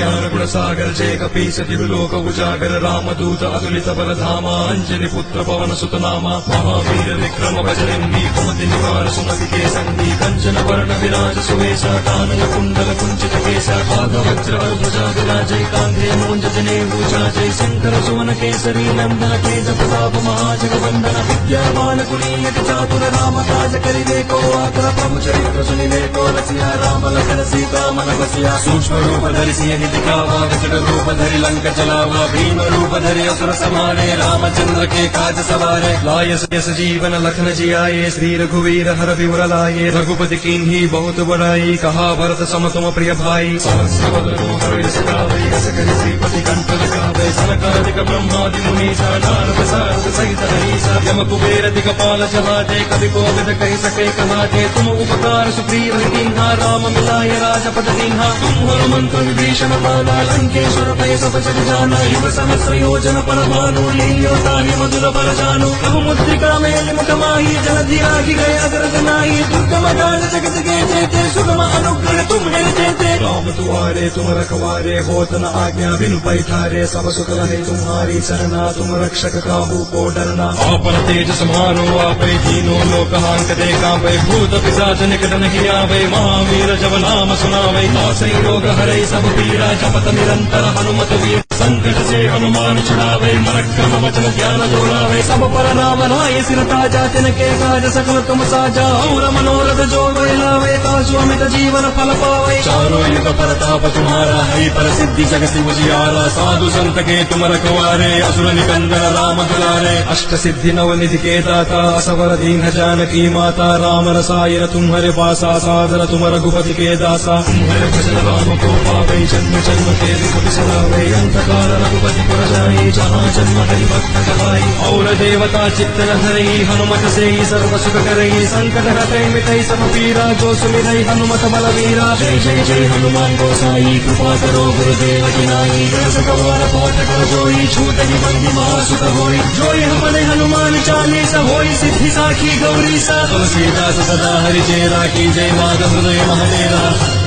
ज्ञान गुण सागर जय कपीस लोक उजागर रामदूत अतुलित बलधामा अंजनी पुत्र पवन सुत नामा महावीर विक्रम बजरंगी कुमति निवार सुमति के संगी कंचन वर्ण विराज सुवेश कानन कुंडल कुंचित केश वज्र ध्वजा विराजय कांधे मूंज जनेऊ जय शंकर सुवन केसरी नंदन तेज प्रताप महाजगवंदन विद्यावान गुणीयति चातुर राम काज करिवे को आकर प्रभु चरित्र सुनिवे को रसिया राम लखन सीता मन बसिया सूक्ष्म रूप धरि सिंह दिखावा विकट रूप धरि लंक चलावा भीम रूप धरि असुर समारे रामचंद्र के काज सवारे लाय यस जीवन लखन जियाए श्री रघुवीर हर विवर लाए रघुपति कीन्ही बहुत बड़ाई कहा भरत सम तुम प्रिय भाई श्रीपति कंठ लगावे सनकादिक ब्रह्मादि मुनीसा नारद सारद सहित हरीसा यम कुबेर दिगपाल चहाते कवि कोविद कह सके कहाते तुम उपकार सुग्रीव कीन्हा राम मिलाय राजपद दीन्हा तुम हनुमंत विभीषण माना लंकेश्वर भय सब जग जाना युग सहस्र योजन पर भानु लील्योता हि मधुर पर जानु प्रभु मुद्रिका मेल मुख माही जलधि राखी गए अग्रज नाही दुर्गम काज जगत के जेते सुगम अनुग्रह तुम देते राम तुम्हारे तुम रखवारे होत न आज्ञा बिनु पैठारे सब सुख रहे तुम्हारी सरना तुम रक्षक काहू को डरना आपन तेज समारो आपे तीनों लोक हांकते कांपे भूत पिशाच निकट नहीं आवे महावीर जब नाम सुनावे नासै रोग हरै सब पीरा जपत निरंतर हनुमत वीर संकट से हनुमान छुड़ावे पराक्रम वचन ज्ञान जोड़ावे सब पर नाम राय सिर ताजा तिनके काज सकल तुम साजा और मनोरथ जो लावे तासु अमित जीवन फल पावे चारों युग परताप तुम्हारा है प्रसिद्धि जगत उजियारा साधु संत के तुम रखवारे असुर निकंदन राम दुलारे अष्ट सिद्धि नव निधि के दाता असवर दीन जानकी माता राम रसायन तुम्हारे पासा सादर तुम रघुपति के दासा तुम्हारे भजन राम को पावे जन्म जन्म के दुख बिसरावे अंत काल रघुपति पुर जाई जहाँ जन्म हरि भक्त कहाई और देवता चित्त न धरई हनुमत से ही सर्व सुख करई संकट हटई मिटई सब पीरा जो सुमिरई हनुमत बलवीरा जय जय जय हनुमान गोसाई कृपा करो गुरुदेव की नाई सवार पाठ कर जोई छूट बंदी महासुत होई जोई हमने हनुमान चालीसा होई सिद्धि साखी गौरी सा तुलसीदास सदा हरि चेरा की जय माधव हृदय महदेरा